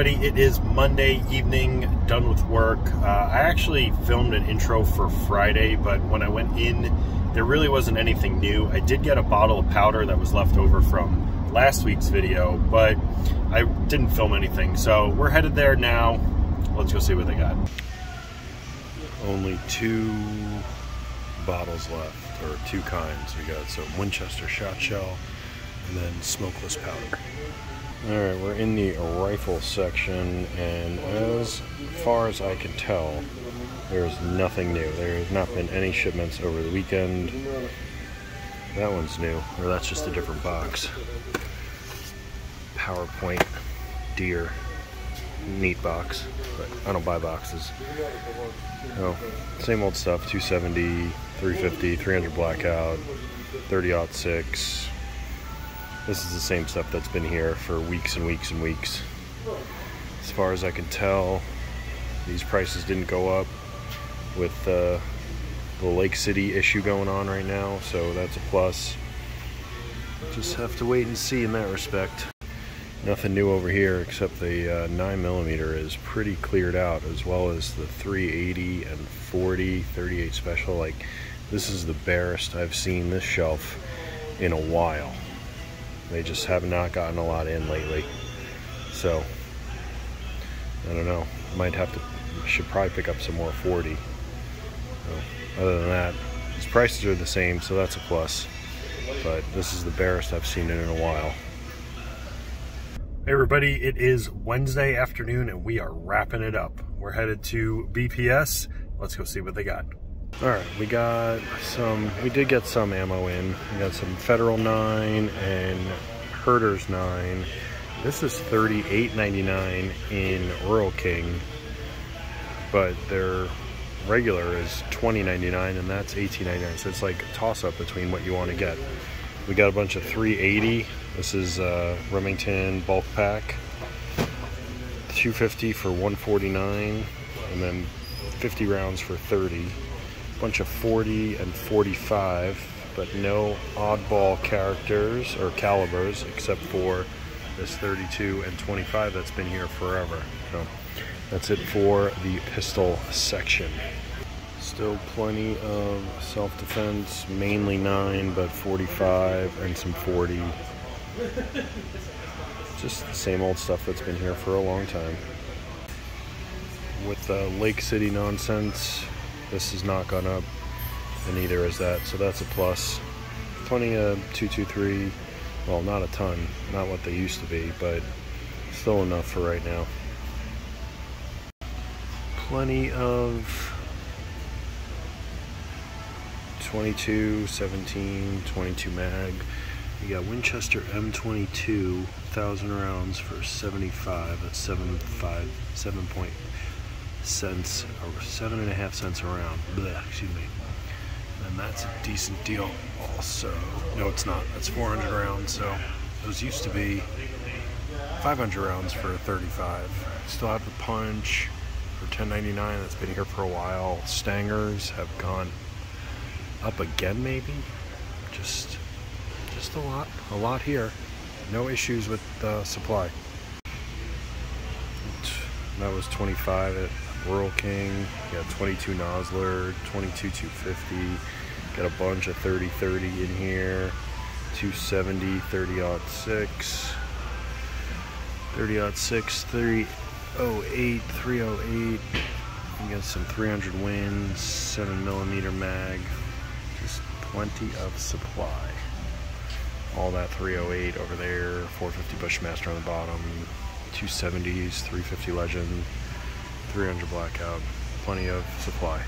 everybody, it is Monday evening, done with work. I actually filmed an intro for Friday, but when I went in, there really wasn't anything new. I did get a bottle of powder that was left over from last week's video, but I didn't film anything. So we're headed there now. Let's go see what they got. Only 2 bottles left, or 2 kinds. We got some Winchester shot shell and then smokeless powder. Alright, we're in the rifle section, and as far as I can tell, there's nothing new. There has not been any shipments over the weekend. That one's new, or that's just a different box. PowerPoint Deer. Neat box, but I don't buy boxes. Oh, same old stuff, 270, 350, 300 blackout, 30-06. This is the same stuff that's been here for weeks and weeks and weeks. As far as I can tell, these prices didn't go up with the Lake City issue going on right now, so that's a plus. Just have to wait and see in that respect. Nothing new over here except the 9mm is pretty cleared out, as well as the 380 and 40 38 special. Like, this is the barest I've seen this shelf in a while. They just have not gotten a lot in lately. So, I don't know. Should probably pick up some more 40. So, other than that, these prices are the same, so that's a plus. But this is the barest I've seen it in a while. Hey everybody, it is Wednesday afternoon and we are wrapping it up. We're headed to BPS. Let's go see what they got. Alright, we did get some ammo in. We got some Federal 9 and Herder's 9. This is $38.99 in Rural King, but their regular is $20.99 and that's $18.99. So it's like a toss-up between what you want to get. We got a bunch of 380. This is Remington bulk pack. 250 for $149, and then 50 rounds for $30. Bunch of 40 and 45, but no oddball characters or calibers except for this 32 and 25 that's been here forever. So that's it for the pistol section. Still plenty of self-defense, mainly 9, but 45 and some 40. Just the same old stuff that's been here for a long time. With the Lake City nonsense, this has not gone up, and neither is that, so that's a plus. Plenty of 223, well, not a ton, not what they used to be, but still enough for right now. Plenty of 22, 17, 22 mag. We got Winchester M22, 1,000 rounds for 75. That's 7.5 cents or 7.5 cents a round. Blech, excuse me. And that's a decent deal. Also, no, it's not. That's 400 rounds. So those used to be 500 rounds for 35. Still have the Punch for $10.99. That's been here for a while. Stangers have gone up again, maybe. Just a lot here. No issues with supply. That was 25 at Rural King. You got 22 Nosler, 22 250. Got a bunch of 30-30 in here. 270, 30-06. 30-06, 308, 308. You got some 300 wins, 7mm mag. Just plenty of supply. All that 308 over there, 450 Bushmaster on the bottom, 270s, 350 Legend, 300 Blackout, plenty of supply.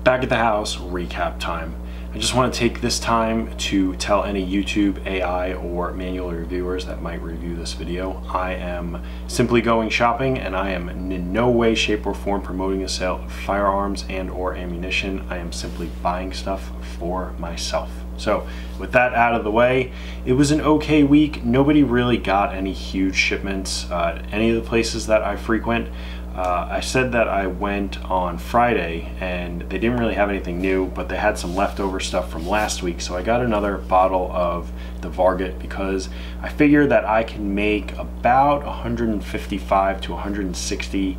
Back at the house, recap time. I just want to take this time to tell any YouTube, AI, or manual reviewers that might review this video. I am simply going shopping, and I am in no way, shape, or form promoting the sale of firearms and or ammunition. I am simply buying stuff for myself. So with that out of the way, it was an okay week. Nobody really got any huge shipments. Any of the places that I frequent, I said that I went on Friday and they didn't really have anything new, but they had some leftover stuff from last week. So I got another bottle of the Varget because I figure that I can make about 155 to 160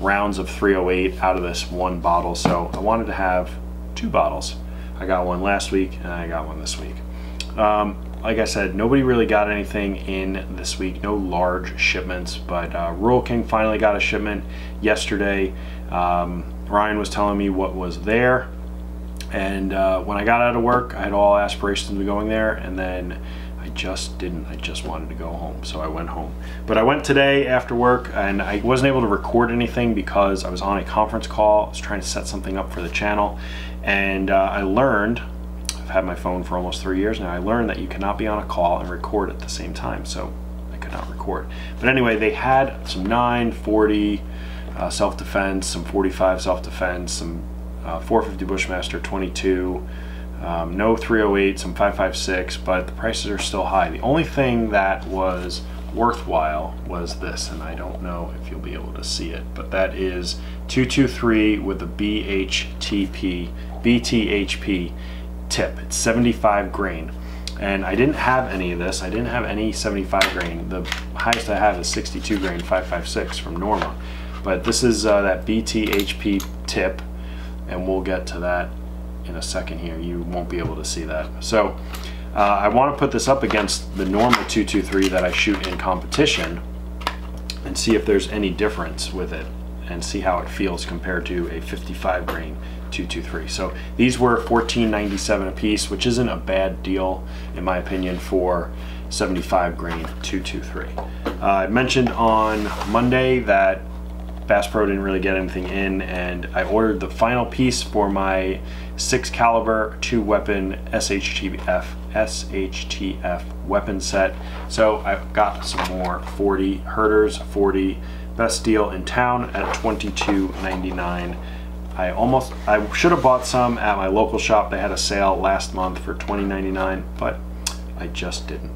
rounds of 308 out of this one bottle. So I wanted to have 2 bottles. I got one last week and I got one this week. Like I said, nobody really got anything in this week, no large shipments, but Rural King finally got a shipment yesterday. Ryan was telling me what was there, and when I got out of work, I had all aspirations of going there, and then I just didn't. I just wanted to go home, so I went home. But I went today after work, and I wasn't able to record anything because I was on a conference call. I was trying to set something up for the channel, and I learned, I've had my phone for almost 3 years now, I learned that you cannot be on a call and record at the same time, so I could not record. But anyway, they had some 940 self-defense, some 45 self-defense, some 450 Bushmaster 22, no 308, some 556, but the prices are still high. The only thing that was worthwhile was this, and I don't know if you'll be able to see it, but that is 223 with a BTHP tip. It's 75 grain, and I didn't have any of this. I didn't have any 75 grain. The highest I have is 62 grain 556 from Norma, but this is that BTHP tip, and we'll get to that in a second here. You won't be able to see that. So I want to put this up against the Norma 223 that I shoot in competition and see if there's any difference with it and see how it feels compared to a 55 grain 223. So these were $14.97 a piece, which isn't a bad deal in my opinion for 75 grain 223. I mentioned on Monday that Bass Pro didn't really get anything in, and I ordered the final piece for my 6 caliber 2 weapon SHTF weapon set. So I've got some more 40 Herders 40, best deal in town at $22.99. I should have bought some at my local shop. They had a sale last month for $20.99, but I just didn't.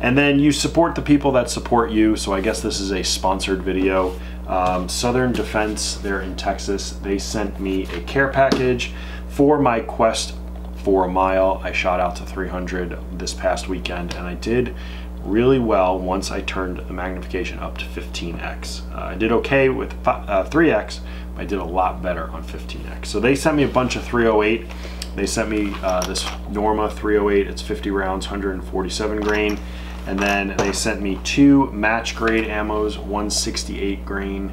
And then you support the people that support you, so I guess this is a sponsored video. Southern Defense, they're in Texas. They sent me a care package for my quest for a mile. I shot out to 300 this past weekend, and I did really well once I turned the magnification up to 15x. I did okay with 3x, but I did a lot better on 15x. So they sent me a bunch of 308. They sent me this Norma 308. It's 50 rounds, 147 grain. And then they sent me 2 match grade ammos, 168 grain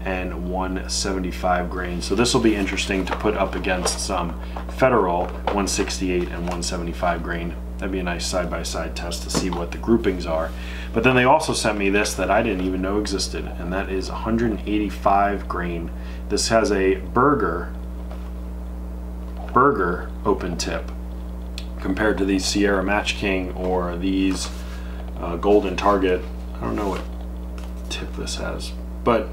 and 175 grain. So this will be interesting to put up against some Federal 168 and 175 grain. That'd be a nice side-by-side test to see what the groupings are. But then they also sent me this that I didn't even know existed, and that is 185 grain. This has a Burger open tip compared to these Sierra Match King or these Golden Target. I don't know what tip this has, but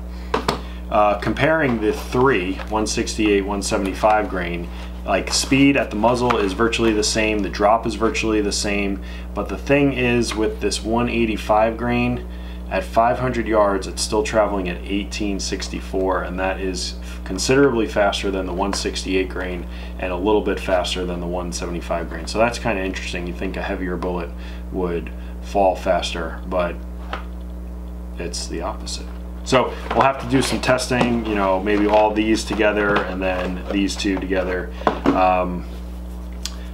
comparing the 168, 175 grain, like speed at the muzzle is virtually the same, the drop is virtually the same, but the thing is with this 185 grain, at 500 yards it's still traveling at 1864, and that is considerably faster than the 168 grain and a little bit faster than the 175 grain. So that's kind of interesting. You think a heavier bullet would fall faster, but it's the opposite. So we'll have to do some testing, you know, maybe all these together and then these two together.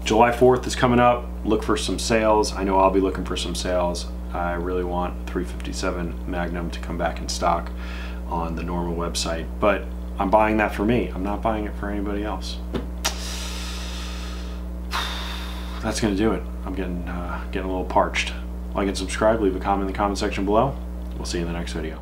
July 4th is coming up. Look for some sales. I know I'll be looking for some sales. I really want 357 Magnum to come back in stock on the Norma website, but I'm buying that for me. I'm not buying it for anybody else. That's gonna do it. I'm getting a little parched. Like and subscribe, leave a comment in the comment section below. We'll see you in the next video.